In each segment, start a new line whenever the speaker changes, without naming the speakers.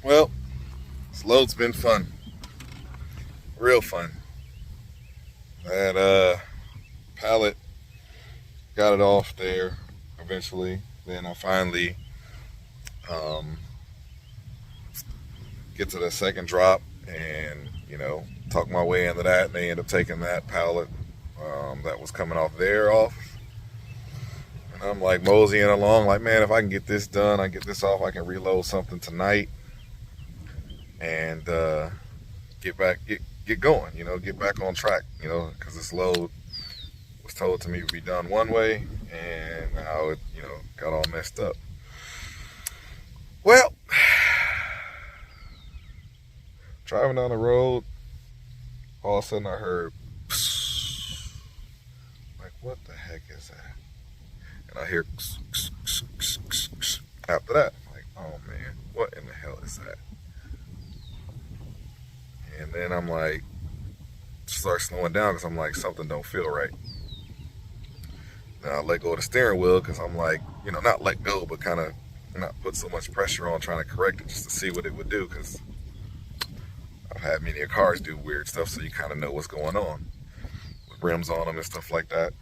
Well, this load's been fun. Real fun. That pallet, got it off there eventually. Then I finally get to the second drop and, talk my way into that. And they end up taking that pallet that was coming off there off. And I'm like moseying along, like, man, if I can get this done, I get this off, I can reload something tonight and get going, get back on track, because this load was told to me to be done one way, and now it, got all messed up. Well, driving down the road, all of a sudden I heard, psst, like, what the heck is that? And I hear, after that, I'm like, oh man, what in the hell is that? And then I'm like, start slowing down because I'm like, something don't feel right. Then I let go of the steering wheel because I'm like, not let go, but kind of not put so much pressure on trying to correct it just to see what it would do, because I've had many cars do weird stuff, so you kind of know what's going on with rims on them and stuff like that.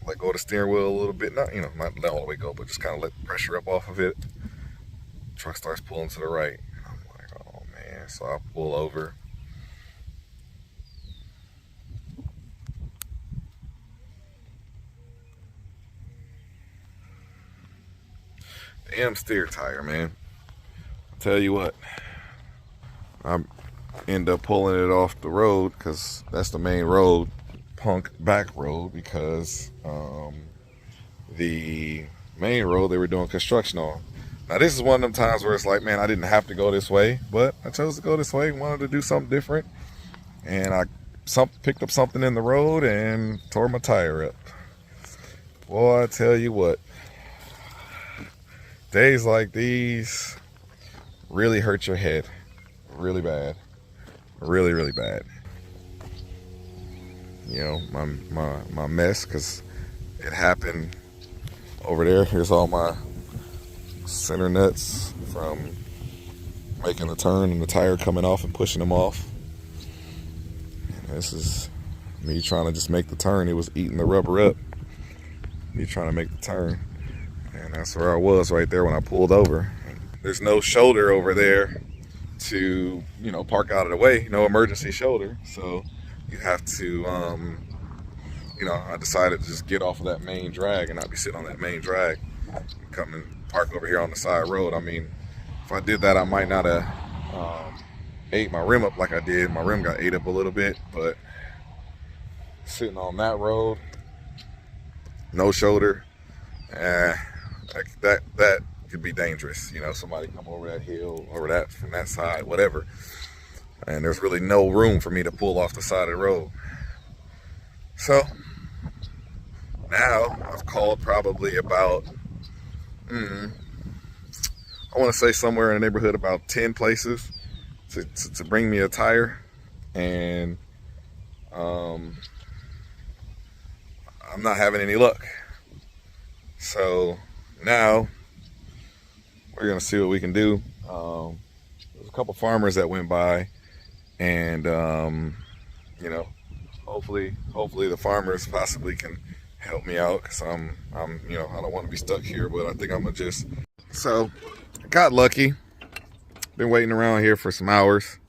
Let go of the steering wheel a little bit, not let all the way go, but just kind of let the pressure up off of it. Truck starts pulling to the right. I'm like, oh man. So I pull over. Damn steer tire, man. I'll tell you what, I end up pulling it off the road because that's the main road, punk back road, because the main road they were doing construction on. Now this is one of them times where it's like, man, I didn't have to go this way, but I chose to go this way, wanted to do something different, and I picked up something in the road and tore my tire up. Boy, I tell you what, days like these really hurt your head really bad, really, really bad. My mess, because it happened over there. Here's all my center nuts from making the turn and the tire coming off and pushing them off. And this is me trying to just make the turn. It was eating the rubber up, me trying to make the turn. And that's where I was right there when I pulled over. There's no shoulder over there to, park out of the way, no emergency shoulder. So you have to, I decided to just get off of that main drag and not be sitting on that main drag. Come and park over here on the side road. I mean, if I did that, I might not have ate my rim up like I did. My rim got ate up a little bit, but sitting on that road, no shoulder, that could be dangerous. Somebody come over that hill, over that from that side, whatever. And there's really no room for me to pull off the side of the road. So now I've called probably about, I want to say somewhere in the neighborhood about 10 places to bring me a tire. And I'm not having any luck. So now we're gonna see what we can do. There's a couple farmers that went by, and hopefully the farmers possibly can help me out, because I'm I don't want to be stuck here, but I think I'm gonna so I got lucky. Been waiting around here for some hours.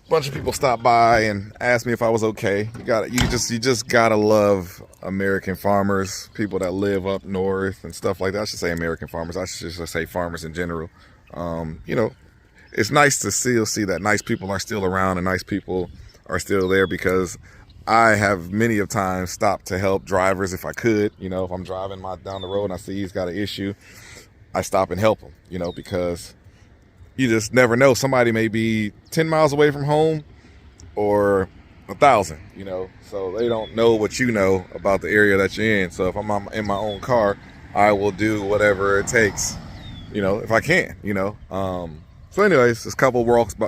A bunch of people stopped by and asked me if I was okay. You just gotta love American farmers, people that live up north and stuff like that. I should say American farmers. I should just say farmers in general. It's nice to see that nice people are still around and nice people are still there, because I have many of times stopped to help drivers if I could. If I'm driving down the road and I see he's got an issue, I stop and help him. Because you just never know. Somebody may be 10 miles away from home or 1,000, so they don't know what you know about the area that you're in. So if I'm in my own car, I will do whatever it takes, if I can, So anyways, this couple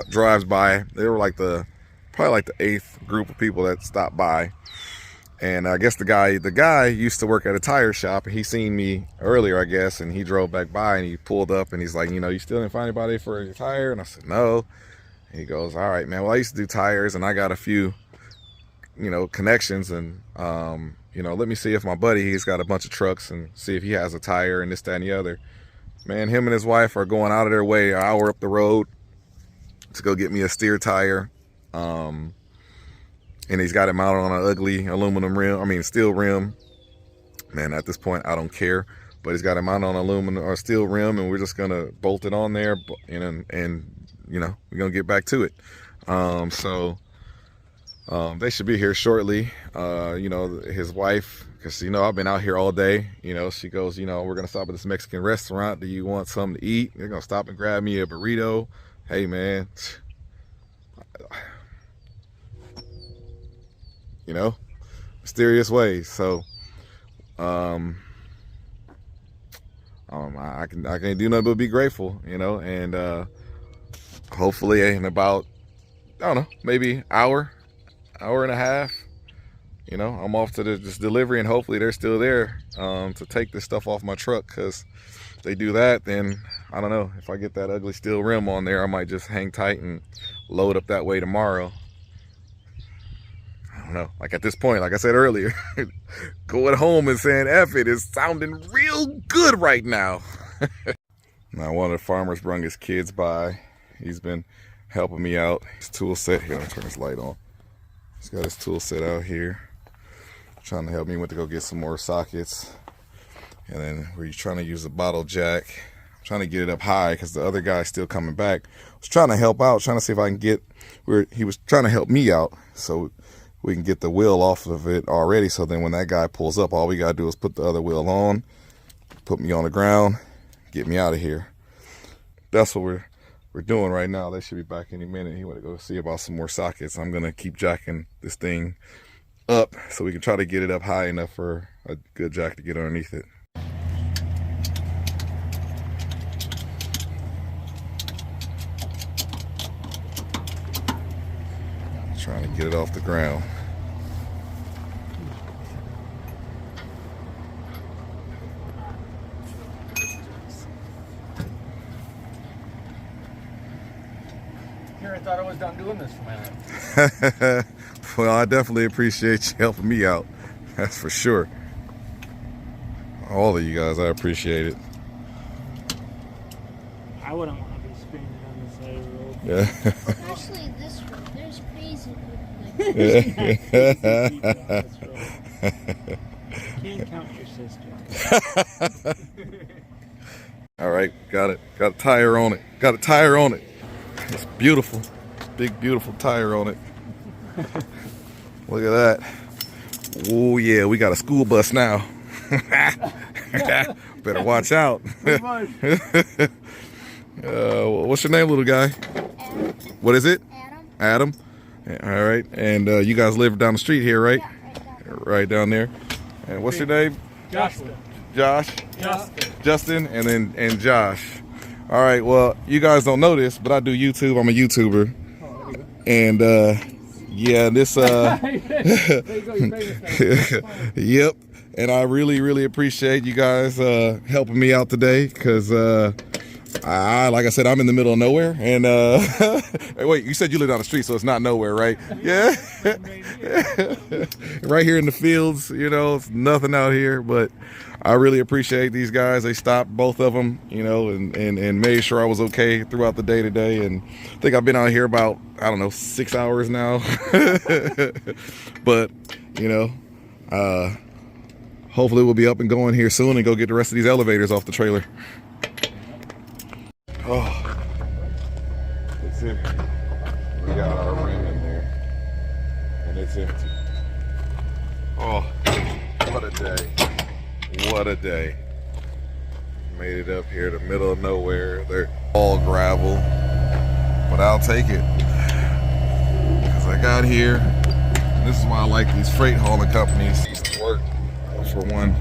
drives by. They were probably like the 8th group of people that stopped by. And I guess the guy used to work at a tire shop, and he seen me earlier, I guess, and he drove back by and he pulled up and he's like, you know, you still didn't find anybody for your tire? And I said, no. And he goes, all right, man. Well, I used to do tires and I got a few, you know, connections, and you know, let me see if my buddy, he's got a bunch of trucks, and see if he has a tire and this, that, and the other. Man, him and his wife are going out of their way an hour up the road to go get me a steer tire. And he's got it mounted on an ugly aluminum rim, I mean steel rim. Man, at this point, I don't care. But he's got it mounted on aluminum or steel rim, and we're just gonna bolt it on there, and you know, we're gonna get back to it. They should be here shortly. You know, his wife, because, you know, I've been out here all day. You know, she goes, you know, we're gonna stop at this Mexican restaurant. Do you want something to eat? They're gonna stop and grab me a burrito. Hey, man. You know, mysterious ways. So, I can't do nothing but be grateful, you know, and hopefully in about, I don't know, maybe hour and a half, you know, I'm off to this delivery, and hopefully they're still there to take this stuff off my truck, because if they do that, then I don't know, if I get that ugly steel rim on there, I might just hang tight and load up that way tomorrow. I don't know, like at this point, like I said earlier, going home and saying F it is sounding real good right now. Now, one of the farmers brung his kids by. He's been helping me out. His tool set, here, let me turn this light on. He's got his tool set out here, trying to help me. Went to go get some more sockets, and then we're trying to use a bottle jack. I'm trying to get it up high because the other guy's still coming back. I was trying to help out, trying to see if I can get where he was trying to help me out, so we can get the wheel off of it already. So then when that guy pulls up, all we gotta do is put the other wheel on, put me on the ground, get me out of here. That's what we're doing right now. They should be back any minute. He went to go see about some more sockets. I'm gonna keep jacking this thing up so we can try to get it up high enough for a good jack to get underneath it. Trying to get it off the ground.
I thought I was done doing this for my life.
Well, I definitely appreciate you helping me out. That's for sure. All of you guys, I appreciate it.
I wouldn't want to be spinning on the side of the road.
Yeah.
Especially this road. There's crazy people like
Can't count your sister.
All right, got it. Got a tire on it. Got a tire on it. It's beautiful. Big, beautiful tire on it. Look at that. Oh, yeah, we got a school bus now. Better watch out. What's your name, little guy?
Adam.
What is it?
Adam.
Adam? All right. And you guys live down the street here, right?
Yeah,
Right down there. And what's your name?
Justin.
Josh?
Justin.
Justin and Josh. All right, well, you guys don't know this, but I do YouTube. I'm a YouTuber. And yeah, this yep. And I really appreciate you guys helping me out today, because like I said, I'm in the middle of nowhere. And hey, wait, you said you live down the street, so it's not nowhere, right? Yeah. Right here in the fields, you know, it's nothing out here, but I really appreciate these guys. They stopped, both of them, you know, and made sure I was okay throughout the day today. And I think I've been out here about, I don't know, 6 hours now. But, you know, hopefully we'll be up and going here soon and go get the rest of these elevators off the trailer. Oh, it's empty. We got our rim in there, and it's empty. Oh, what a day. What a day. Made it up here to the middle of nowhere. They're all gravel, but I'll take it, because I got here. And this is why I like these freight hauling companies. I used to work for one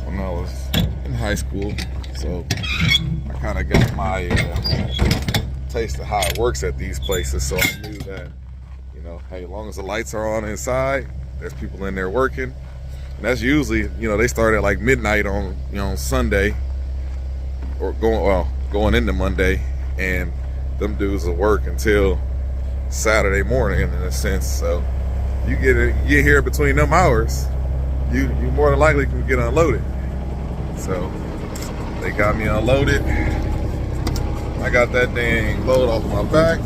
when I was in high school, so I kind of got my taste of how it works at these places. So I knew that, you know, hey, as long as the lights are on inside, There's people in there working. And that's usually, you know, they start at like midnight on, you know, on Sunday or going into Monday, and them dudes will work until Saturday morning in a sense. So you get here between them hours, you more than likely can get unloaded. So they got me unloaded. I got that dang load off my back.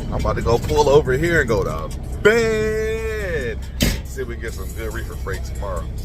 I'm about to go pull over here and go to bed. See if we can get some good reefer freight tomorrow.